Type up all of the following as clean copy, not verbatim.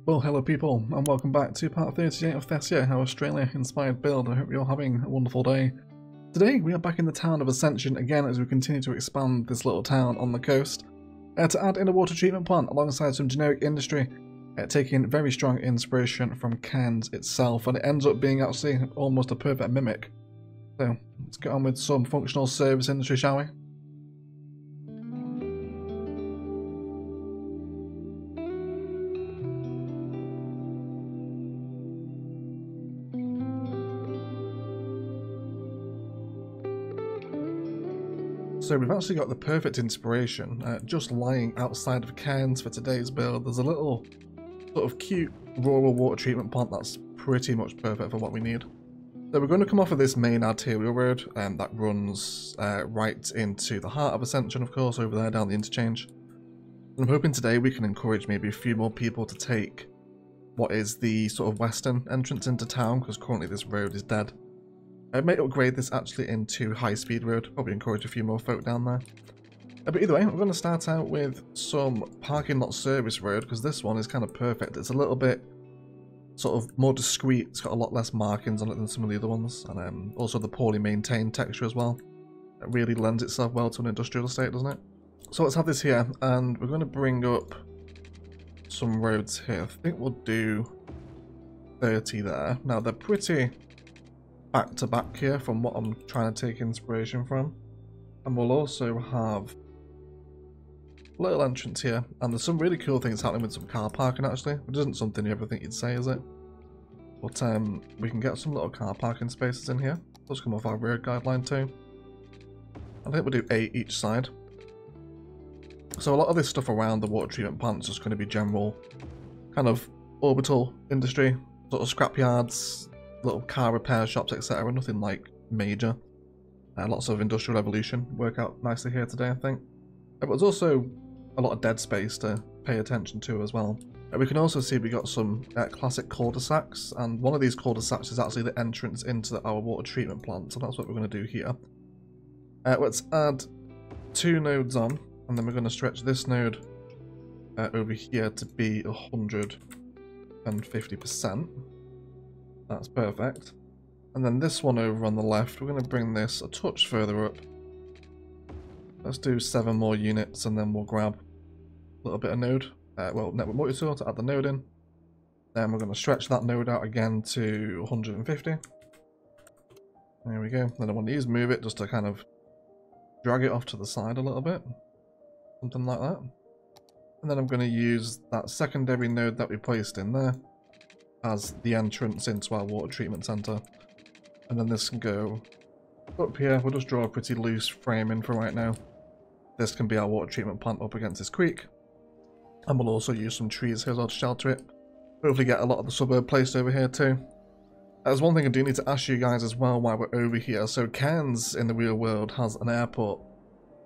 Well, hello people, and welcome back to part 38 of Thessia, our Australia-inspired build. I hope you're having a wonderful day. Today, we are back in the town of Ascension again as we continue to expand this little town on the coast to add in a water treatment plant alongside some generic industry, taking very strong inspiration from Cairns itself, and it ends up being actually almost a perfect mimic. So, let's get on with some functional service industry, shall we? So we've actually got the perfect inspiration just lying outside of Cairns for today's build. There's a little sort of cute rural water treatment plant that's pretty much perfect for what we need. So we're going to come off of this main arterial road that runs right into the heart of Ascension, of course, over there down the interchange. And I'm hoping today we can encourage maybe a few more people to take what is the sort of western entrance into town, because currently this road is dead. I may upgrade this actually into high-speed road, probably encourage a few more folk down there. But either way, we're going to start out with some parking lot service road, because this one is kind of perfect. It's a little bit sort of more discreet, it's got a lot less markings on it than some of the other ones, and also the poorly maintained texture as well. It really lends itself well to an industrial estate, doesn't it? So let's have this here, and we're going to bring up some roads here. I think we'll do 30 there. Now they're pretty back to back here from what I'm trying to take inspiration from, and we'll also have a little entrance here, and there's some really cool things happening with some car parking actually, which isn't something you ever think you'd say, is it? But we can get some little car parking spaces in here. Let's come off our rear guideline too. I think we'll do 8 each side. So a lot of this stuff around the water treatment plant is just going to be general kind of orbital industry, sort of scrap yards, little car repair shops, etc. Nothing like major. Lots of industrial evolution work out nicely here today, I think. But there's also a lot of dead space to pay attention to as well. We can also see we got some classic cul-de-sacs, and one of these cul-de-sacs is actually the entrance into our water treatment plant, so that's what we're going to do here. Let's add 2 nodes on, and then we're going to stretch this node over here to be 150%. That's perfect. And then this one over on the left, we're going to bring this a touch further up. Let's do 7 more units, and then we'll grab a little bit of node. Network multi-tool to add the node in. Then we're going to stretch that node out again to 150. There we go. Then I want to move it just to kind of drag it off to the side a little bit. Something like that. And then I'm going to use that secondary node that we placed in there as the entrance into our water treatment center, and then this can go up here. We'll just draw a pretty loose framing for right now. This can be our water treatment plant up against this creek, and we'll also use some trees here as well to shelter it. Hopefully get a lot of the suburb placed over here too. There's one thing I do need to ask you guys as well while we're over here. So Cairns in the real world has an airport.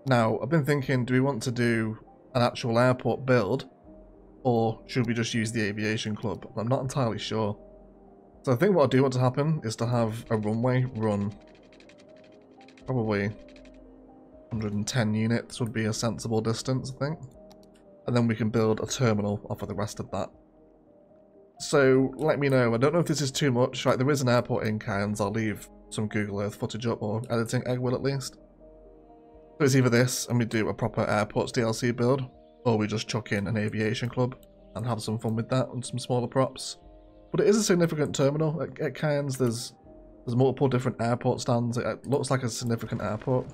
Now I've been thinking, do we want to do an actual airport build, or should we just use the aviation club? I'm not entirely sure. So I think what I do want to happen is to have a runway run probably 110 units would be a sensible distance, I think. And then we can build a terminal off of the rest of that. So let me know. I don't know if this is too much. Right, there is an airport in Cairns. I'll leave some Google Earth footage up, or editing egg will at least. So it's either this and we do a proper airports DLC build, or we just chuck in an aviation club and have some fun with that and some smaller props. But it is a significant terminal. At Cairns there's multiple different airport stands. It looks like a significant airport.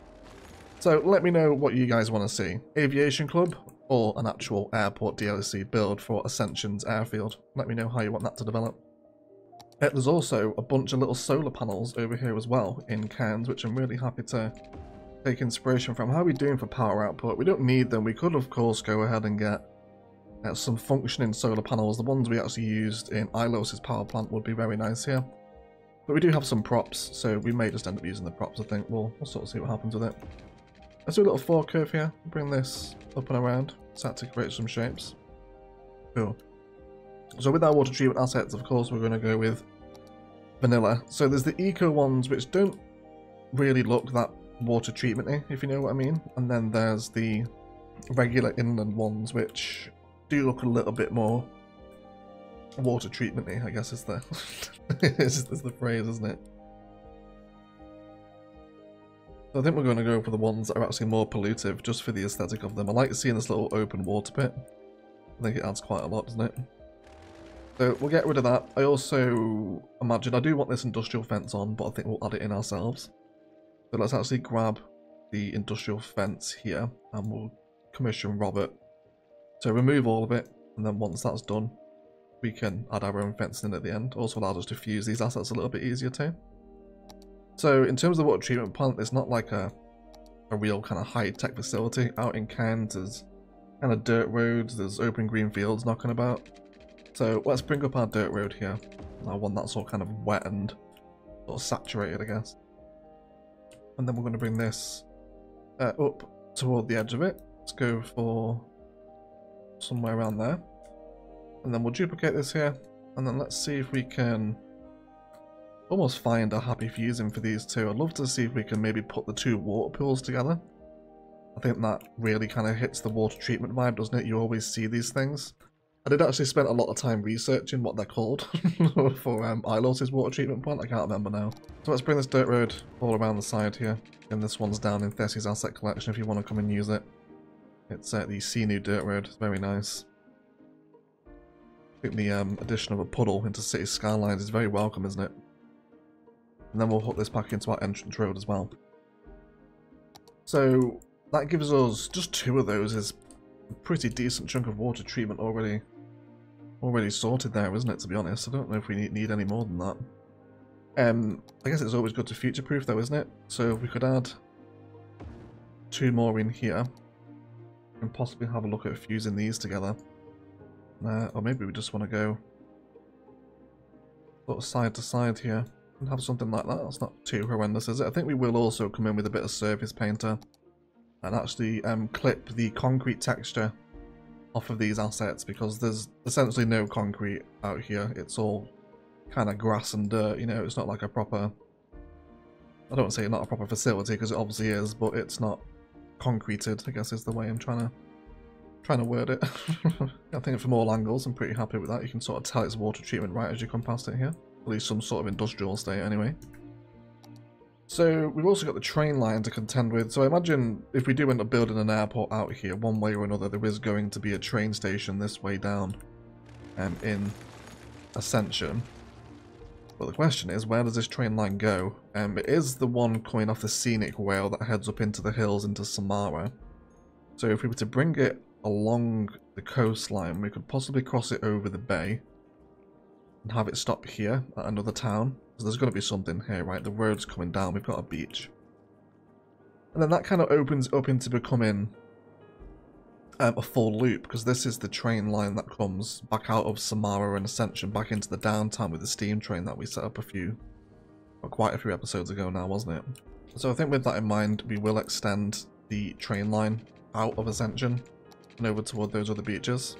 So let me know what you guys want to see. Aviation club or an actual airport DLC build for Ascension's airfield. Let me know how you want that to develop. There's also a bunch of little solar panels over here as well in Cairns, which I'm really happy to take inspiration from. How are we doing for power output? We don't need them. We could of course go ahead and get some functioning solar panels. The ones we actually used in Ilos's power plant would be very nice here. But we do have some props, so we may just end up using the props, I think. We'll sort of see what happens with it. Let's do a little fork curve here. Bring this up and around. Start to create some shapes. Cool. So with our water treatment assets, of course, we're going to go with vanilla. So there's the eco ones, which don't really look that water treatment-y, if you know what I mean. And then there's the regular inland ones, which do look a little bit more water treatment-y, I guess is the is the phrase, isn't it? So I think we're going to go for the ones that are actually more pollutive, just for the aesthetic of them. I like seeing this little open water pit. I think it adds quite a lot, doesn't it? So we'll get rid of that. I also imagine I do want this industrial fence on, but I think we'll add it in ourselves. So let's actually grab the industrial fence here, and we'll commission Robert to remove all of it, and then once that's done, we can add our own fencing in at the end. Also allows us to fuse these assets a little bit easier too. So in terms of the water treatment plant, it's not like a real kind of high-tech facility. Out in Kent, there's kind of dirt roads, there's open green fields knocking about. So let's bring up our dirt road here. Our one that's all kind of wet and sort of saturated, I guess. And then we're going to bring this up toward the edge of it. Let's go for somewhere around there. And then we'll duplicate this here. And then let's see if we can almost find a happy fusing for these two. I'd love to see if we can maybe put the two water pools together. I think that really kind of hits the water treatment vibe, doesn't it? You always see these things. I did actually spend a lot of time researching what they're called for Ilos's water treatment plant. I can't remember now. So let's bring this dirt road all around the side here. And this one's down in Thessia's asset collection if you want to come and use it. It's the Sinu dirt road. It's very nice. I think the addition of a puddle into City Skylines is very welcome, isn't it? And then we'll hook this back into our entrance road as well. So that gives us just two of those is a pretty decent chunk of water treatment already sorted there, isn't it, to be honest? I don't know if we need any more than that. I guess it's always good to future-proof though, isn't it? So we could add two more in here and possibly have a look at fusing these together. Or maybe we just want to go sort of side to side here and have something like that. That's not too horrendous, is it? I think we will also come in with a bit of surface painter and actually clip the concrete texture off of these assets, because there's essentially no concrete out here. It's all kind of grass and dirt, you know. It's not like a proper, I don't want to say not a proper facility because it obviously is, but it's not concreted, I guess is the way I'm trying to word it. I think from all angles I'm pretty happy with that. You can sort of tell it's water treatment right as you come past it here. At least some sort of industrial state anyway. So we've also got the train line to contend with. So I imagine if we do end up building an airport out here, one way or another, there is going to be a train station this way down in Ascension. But the question is, where does this train line go? It is the one coming off the scenic rail that heads up into the hills into Samara. So if we were to bring it along the coastline, we could possibly cross it over the bay and have it stop here at another town. So there's going to be something here, right? The road's coming down, we've got a beach. And then that kind of opens up into becoming a full loop, because this is the train line that comes back out of Samara and Ascension back into the downtown with the steam train that we set up quite a few episodes ago now, wasn't it? So I think with that in mind, we will extend the train line out of Ascension and over toward those other beaches.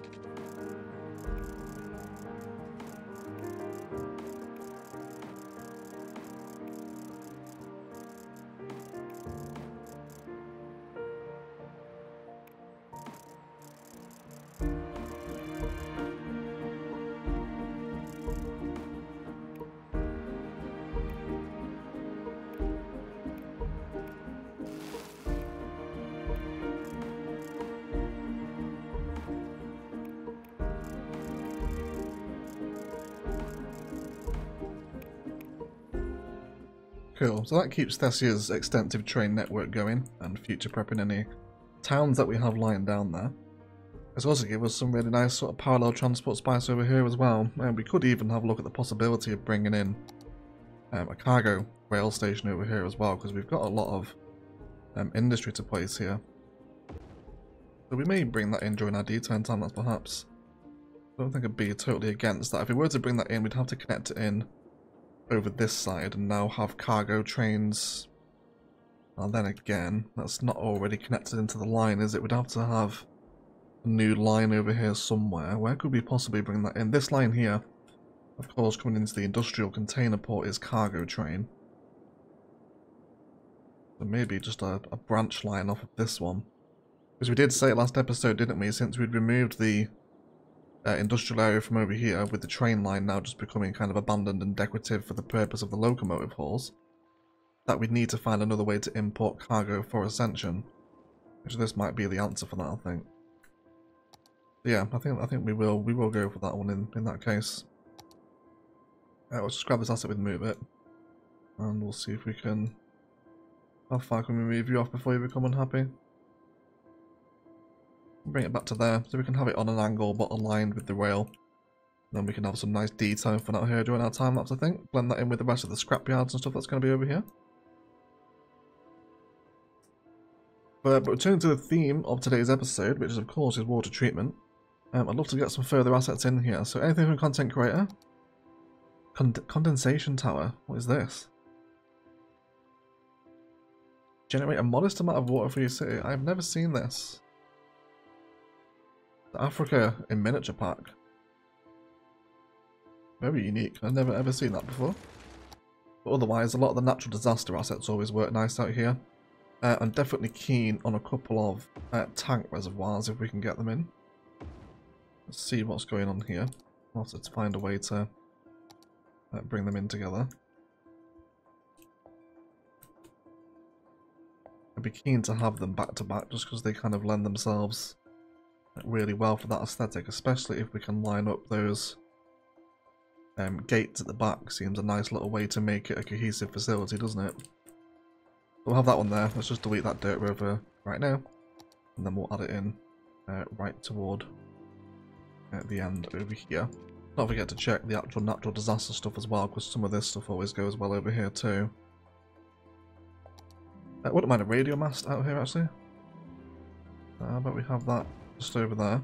Cool, so that keeps Thessia's extensive train network going and future prepping any towns that we have lying down there. It's also give us some really nice sort of parallel transport spice over here as well, and we could even have a look at the possibility of bringing in a cargo rail station over here as well, because we've got a lot of industry to place here. So we may bring that in during our D10 time, that's perhaps. I don't think I'd be totally against that. If we were to bring that in, we'd have to connect it in over this side and now have cargo trains. And then again, that's not already connected into the line, is it? We'd have to have a new line over here somewhere. Where could we possibly bring that in? This line here, of course, coming into the industrial container port is cargo train. So maybe just a branch line off of this one. Because we did say it last episode, didn't we? Since we'd removed the industrial area from over here, with the train line now just becoming kind of abandoned and decorative for the purpose of the locomotive halls, that we'd need to find another way to import cargo for Ascension. Which this might be the answer for that, I think. Yeah, I think we will go for that one in that case. Let's just grab this asset with Move It, and we'll see if we can. How far can we move you off before you become unhappy? Bring it back to there, so we can have it on an angle but aligned with the rail. Then we can have some nice detail for out here during our time lapse, I think. Blend that in with the rest of the scrapyards and stuff that's going to be over here. But returning to the theme of today's episode, which is of course is water treatment, I'd love to get some further assets in here. So anything from content creator? Condensation tower. What is this? Generate a modest amount of water for your city. I've never seen this. The Africa in miniature pack. Very unique. I've never ever seen that before. But otherwise, a lot of the natural disaster assets always work nice out here. I'm definitely keen on a couple of tank reservoirs if we can get them in. Let's see what's going on here. I'll have to find a way to bring them in together. I'd be keen to have them back to back just because they kind of lend themselves really well for that aesthetic, especially if we can line up those gates at the back. Seems a nice little way to make it a cohesive facility, doesn't it? We'll have that one there. Let's just delete that dirt rover right now, and then we'll add it in right toward the end over here. Don't forget to check the actual natural disaster stuff as well, because some of this stuff always goes well over here too. Wouldn't mind a radio mast out here actually. But we have that just over there.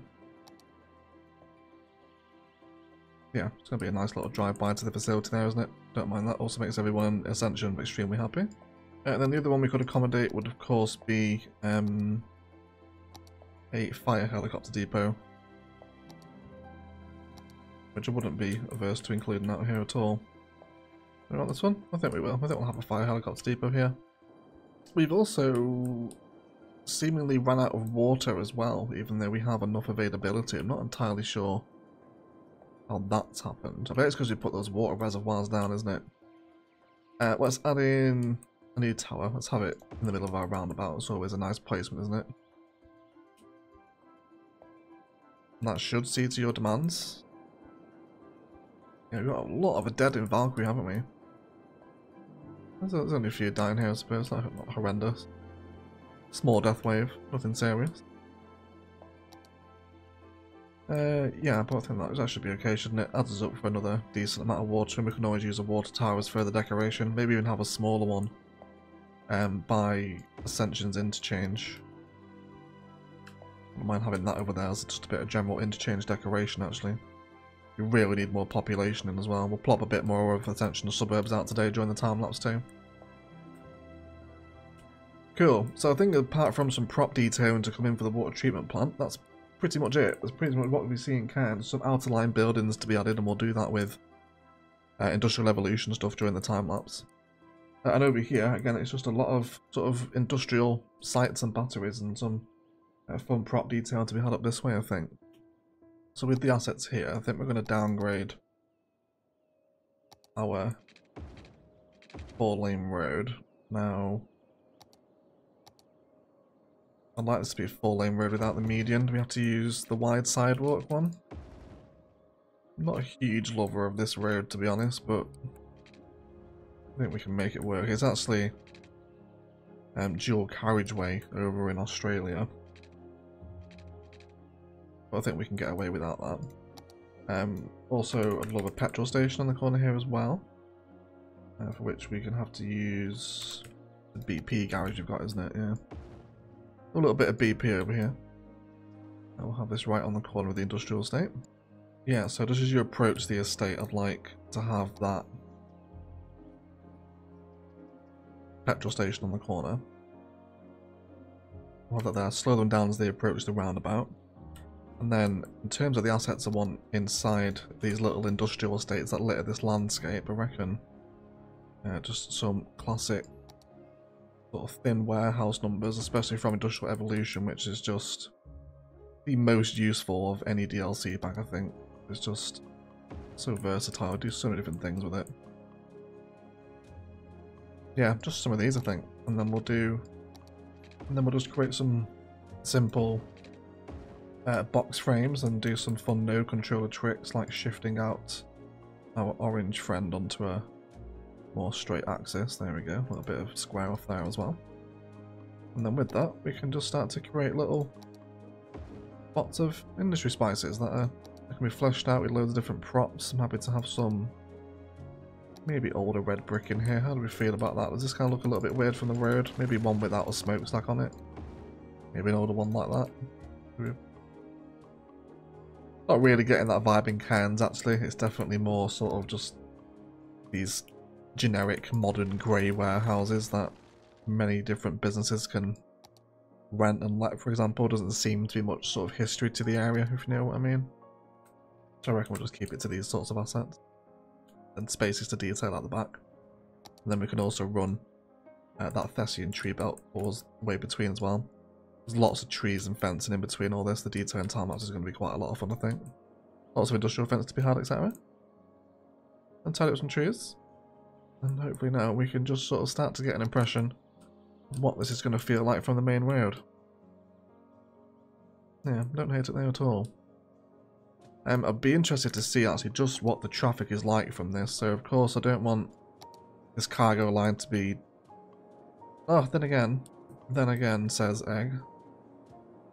Yeah, it's going to be a nice little drive-by to the facility there, isn't it? Don't mind that. Also makes everyone in Ascension extremely happy. And then the other one we could accommodate would of course be a fire helicopter depot, which I wouldn't be averse to including out here at all. Do we want this one? I think we will. I think we'll have a fire helicopter depot here. We've also seemingly run out of water as well, even though we have enough availability. I'm not entirely sure how that's happened. I bet it's because we put those water reservoirs down, isn't it? Let's add in a new tower. Let's have it in the middle of our roundabout. It's always a nice placement, isn't it? And that should see to your demands. Yeah, we've got a lot of dead in Valkyrie, haven't we? There's only a few dying here, I suppose. Not horrendous. Small death wave, nothing serious. Yeah, but I think that should be okay, shouldn't it? Adds us up for another decent amount of water, and we can always use a water tower as further decoration. Maybe even have a smaller one by Ascension's interchange. I don't mind having that over there as just a bit of general interchange decoration, actually. We really need more population in as well. We'll plop a bit more of Ascension suburbs out today during the time lapse too. Cool. So I think apart from some prop detailing to come in for the water treatment plant, that's pretty much it. That's pretty much what we see in Cairn. Some outer line buildings to be added, and we'll do that with industrial evolution stuff during the time lapse. And over here, again, it's just a lot of sort of industrial sites and batteries and some fun prop detail to be had up this way, I think. So with the assets here, I think we're going to downgrade our 4-lane road. Now, I'd like this to be a 4-lane road without the median. Do we have to use the wide sidewalk one? I'm not a huge lover of this road, to be honest, but I think we can make it work. It's actually dual carriageway over in Australia. But I think we can get away without that. Also, I'd love a petrol station on the corner here as well. For which we can have to use the BP garage you've got, isn't it? Yeah. A little bit of BP over here. I'll have this right on the corner of the industrial estate. Yeah, so just as you approach the estate, I'd like to have that petrol station on the corner. I'll have that there. Slow them down as they approach the roundabout. And then, in terms of the assets I want inside these little industrial estates that litter this landscape, I reckon just some classic sort of thin warehouse numbers, especially from Industrial Evolution, which is just the most useful of any DLC pack, I think. It's just so versatile, do so many different things with it. Yeah, just some of these, I think. And then we'll just create some simple box frames and do some fun node controller tricks like shifting out our orange friend onto a more straight axis. There we go, a little bit of square off there as well. And then with that, we can just start to create little pots of industry spices that can be fleshed out with loads of different props. I'm happy to have some maybe older red brick in here. How do we feel about that? Does this kind of look a little bit weird from the road? Maybe one without a smokestack on it. Maybe an older one like that. Not really getting that vibe in Cairns, actually. It's definitely more sort of just these generic modern grey warehouses that many different businesses can rent and let, for example. Doesn't seem to be much sort of history to the area, if you know what I mean. So I reckon we'll just keep it to these sorts of assets. And spaces to detail at the back. And then we can also run that Thessian tree belt all the way between as well. There's lots of trees and fencing in between all this. The detail and time lapse is going to be quite a lot of fun, I think. Lots of industrial fence to be had, etc. And tidy up some trees. And hopefully now we can just sort of start to get an impression of what this is going to feel like from the main road. Yeah, don't hate it there at all. I'd be interested to see actually just what the traffic is like from this. So of course I don't want this cargo line to be... Oh, then again, says Egg.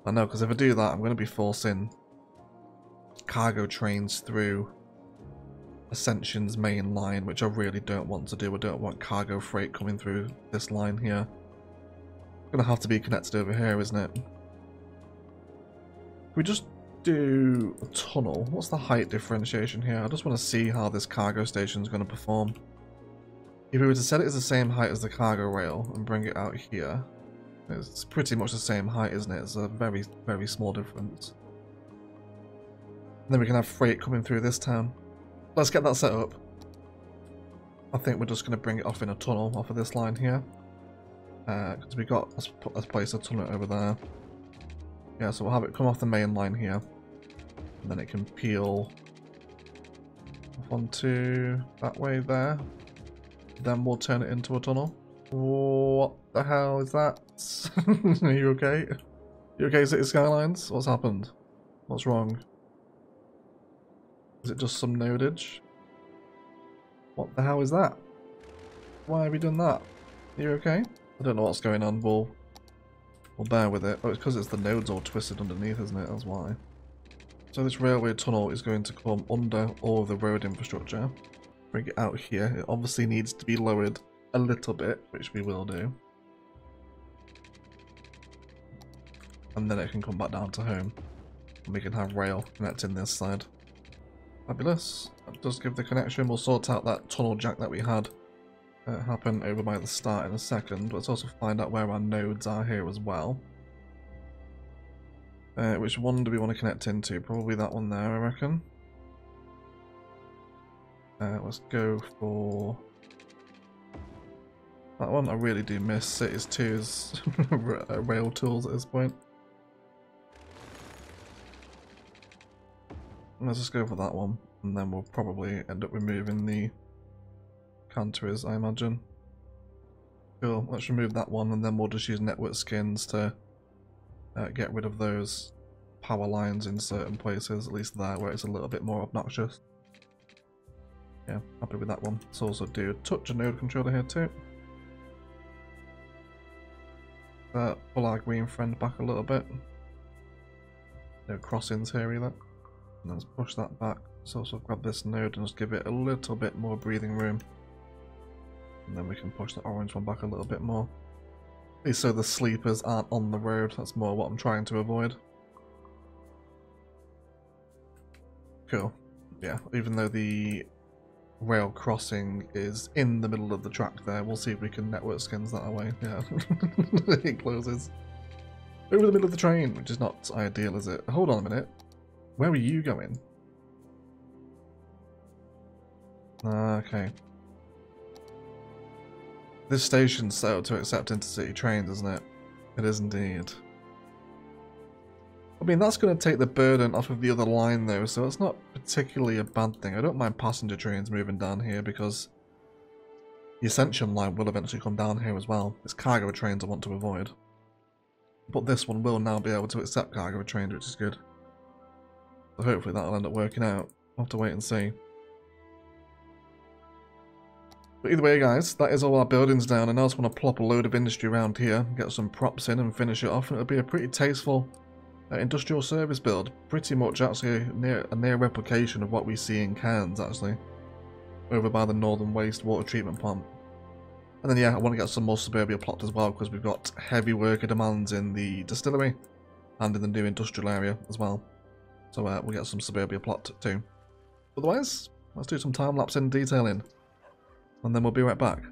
I know, because if I do that, I'm going to be forcing cargo trains through Ascension's main line, which I really don't want to do. I don't want cargo freight coming through this line here. It's going to have to be connected over here, isn't it? We just do a tunnel. What's the height differentiation here? I just want to see how this cargo station is going to perform. If we were to set it as the same height as the cargo rail and bring it out here, it's pretty much the same height, isn't it? It's a very, very small difference. And then we can have freight coming through this town. Let's get that set up. I think we're just going to bring it off in a tunnel off of this line here. Because we got, let's place a tunnel over there. Yeah, so we'll have it come off the main line here. And then it can peel off onto that way there. Then we'll turn it into a tunnel. What the hell is that? Are you okay? You okay, City Skylines? What's happened? What's wrong? Is it just some nodage? What the hell is that? Why have you done that? Are you okay? I don't know what's going on. We'll bear with it. Oh, it's because it's the nodes all twisted underneath, isn't it? That's why. So this railway tunnel is going to come under all of the road infrastructure. Bring it out here. It obviously needs to be lowered a little bit, which we will do. And then it can come back down to home. And we can have rail connecting this side. Fabulous. That does give the connection. We'll sort out that tunnel jack that we had happen over by the start in a second. Let's also find out where our nodes are here as well. Which one do we want to connect into? Probably that one there, I reckon. Let's go for that one. I really do miss Cities 2's rail tools at this point. Let's just go for that one, and then we'll probably end up removing the canterers, I imagine. Cool, let's remove that one, and then we'll just use network skins to get rid of those power lines in certain places, at least there, where it's a little bit more obnoxious. Yeah, happy with that one. Let's also do a touch of node controller here too. Pull our green friend back a little bit. No crossings here either. And let's push that back. Let's also grab this node and just give it a little bit more breathing room. And then we can push the orange one back a little bit more. At least so the sleepers aren't on the road. That's more what I'm trying to avoid. Cool. Yeah, even though the rail crossing is in the middle of the track there, we'll see if we can network skins that away. Yeah. It closes. Over the middle of the train, which is not ideal, is it? Hold on a minute. Where are you going? Okay. This station's set up to accept intercity trains, isn't it? It is indeed. I mean, that's going to take the burden off of the other line though, so it's not particularly a bad thing. I don't mind passenger trains moving down here because the Ascension line will eventually come down here as well. It's cargo trains I want to avoid. But this one will now be able to accept cargo trains, which is good. So hopefully that'll end up working out. I'll have to wait and see. But either way guys, that is all our buildings down, and I just want to plop a load of industry around here, get some props in and finish it off, and it'll be a pretty tasteful industrial service build. Pretty much actually a near replication of what we see in Cairns actually, over by the Northern Wastewater Treatment Plant. And then yeah, I want to get some more suburbia plots as well, because we've got heavy worker demands in the distillery and in the new industrial area as well. So we'll get some suburbia plot too. Otherwise, let's do some time-lapse in detailing, and then we'll be right back.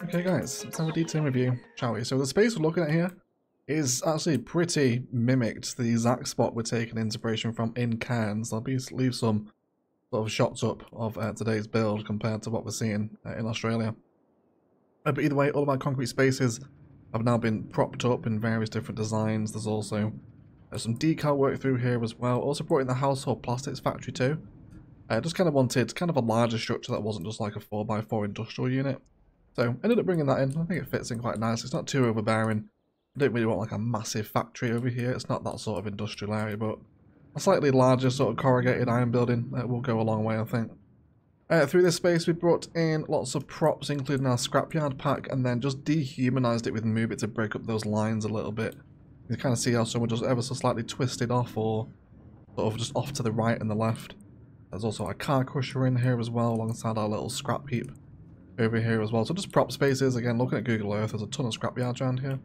Okay guys, let's have a detailed review, shall we? So the space we're looking at here is actually pretty mimicked the exact spot we're taking inspiration from in Cairns. I'll leave some sort of shots up of today's build compared to what we're seeing in Australia. But either way, all of our concrete spaces have now been propped up in various different designs. There's also some decal work through here as well. Also brought in the household plastics factory too. Just kind of wanted kind of a larger structure that wasn't just like a 4x4 industrial unit. So ended up bringing that in. I think it fits in quite nice. It's not too overbearing. I don't really want like a massive factory over here. It's not that sort of industrial area, but a slightly larger sort of corrugated iron building will go a long way, I think. Through this space we brought in lots of props, including our scrapyard pack, and then just dehumanized it with Move It to break up those lines a little bit. You kind of see how someone just ever so slightly twisted off, or sort of just off to the right and the left. There's also a car crusher in here as well, alongside our little scrap heap over here as well. So just prop spaces. Again, looking at Google Earth, there's a ton of scrapyards around here.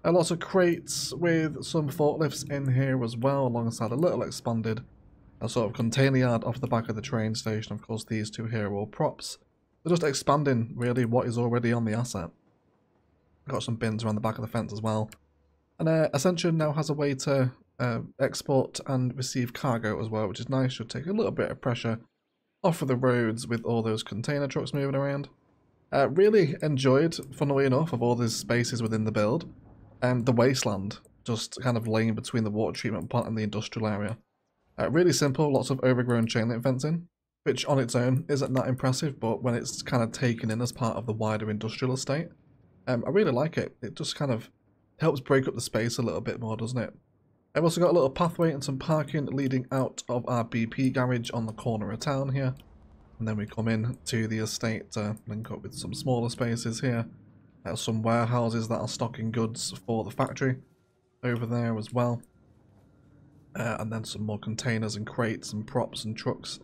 Lots of crates with some forklifts in here as well, alongside a little expanded sort of container yard off the back of the train station. Of course, these two here are all props. They're just expanding really what is already on the asset. Got some bins around the back of the fence as well. And Ascension now has a way to export and receive cargo as well, which is nice. Should take a little bit of pressure off of the roads with all those container trucks moving around. Really enjoyed, funnily enough, of all these spaces within the build, the wasteland just kind of laying between the water treatment plant and the industrial area. Really simple, lots of overgrown chain link fencing, which on its own isn't that impressive, but when it's kind of taken in as part of the wider industrial estate, I really like it. It just kind of helps break up the space a little bit more, doesn't it? I've also got a little pathway and some parking leading out of our BP garage on the corner of town here. And then we come in to the estate to link up with some smaller spaces here. Some warehouses that are stocking goods for the factory over there as well. And then some more containers and crates and props and trucks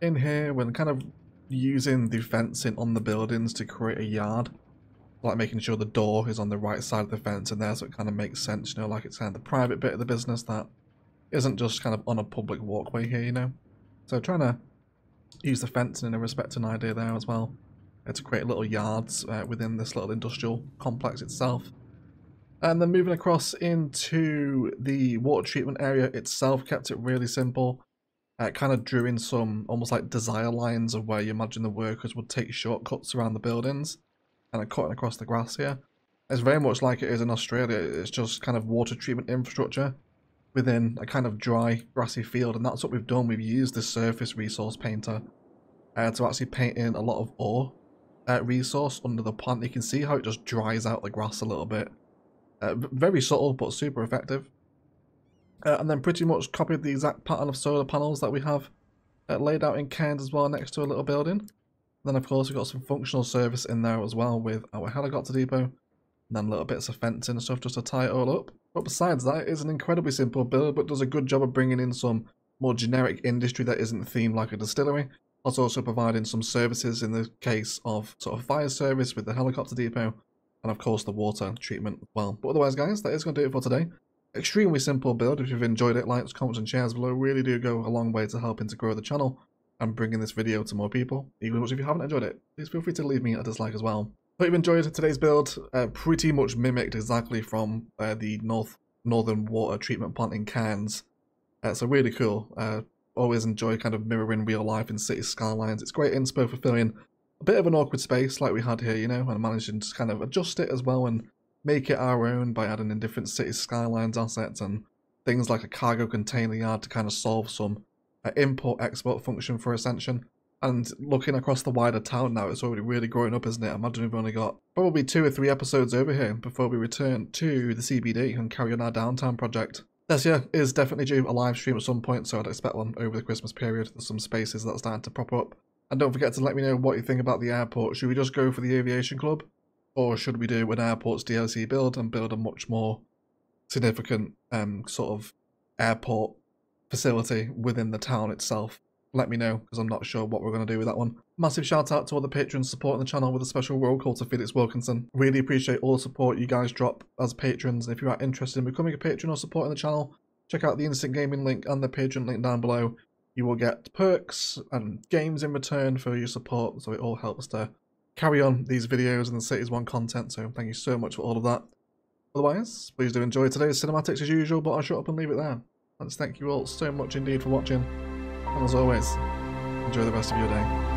in here. We're kind of using the fencing on the buildings to create a yard. Like making sure the door is on the right side of the fence in there, so it kind of makes sense, you know, like it's kind of the private bit of the business that isn't just kind of on a public walkway here, you know. So trying to use the fencing in a respecting idea there as well, to create little yards within this little industrial complex itself. And then moving across into the water treatment area itself, kept it really simple. Kind of drew in some almost like desire lines of where you imagine the workers would take shortcuts around the buildings. And cutting across the grass here. It's very much like it is in Australia. It's just kind of water treatment infrastructure within a kind of dry, grassy field, and that's what we've done. We've used the surface resource painter to actually paint in a lot of ore resource under the plant. You can see how it just dries out the grass a little bit. Very subtle, but super effective. And then pretty much copied the exact pattern of solar panels that we have laid out in Cairns as well, next to a little building. Then of course we've got some functional service in there as well with our helicopter depot, and then little bits of fencing and stuff just to tie it all up. But besides that, it's an incredibly simple build, but does a good job of bringing in some more generic industry that isn't themed like a distillery. It's also providing some services in the case of sort of fire service with the helicopter depot, and of course the water treatment as well. But otherwise guys, that is going to do it for today. Extremely simple build. If you've enjoyed it, likes, comments and shares below really do go a long way to helping to grow the channel and bringing this video to more people. Even if you haven't enjoyed it, please feel free to leave me a dislike as well. Hope you've enjoyed today's build. Pretty much mimicked exactly from the northern water treatment plant in Cairns. So really cool. Always enjoy kind of mirroring real life in city skylines. It's great inspo for filling a bit of an awkward space like we had here, you know, and managing to kind of adjust it as well and make it our own by adding in different city skylines assets and things like a cargo container yard to kind of solve some import-export function for Ascension. And looking across the wider town now, it's already really growing up, isn't it? I imagine we've only got probably 2 or 3 episodes over here before we return to the CBD and carry on our downtown project. Thessia is definitely due a live stream at some point, so I'd expect one over the Christmas period. There's some spaces that are starting to pop up. And don't forget to let me know what you think about the airport. Should we just go for the aviation club? Or should we do an airport's DLC build and build a much more significant sort of airport facility within the town itself? Let me know, because I'm not sure what we're going to do with that one. Massive shout out to all the patrons supporting the channel, with a special roll call to Felix Wilkinson. Really appreciate all the support you guys drop as patrons. And if you are interested in becoming a patron or supporting the channel, check out the Instant Gaming link and the Patreon link down below. You will get perks and games in return for your support, so it all helps to carry on these videos and the Cities 1 content, so thank you so much for all of that. Otherwise, please do enjoy today's cinematics as usual, but I'll shut up and leave it there. Let's thank you all so much indeed for watching, and as always, enjoy the rest of your day.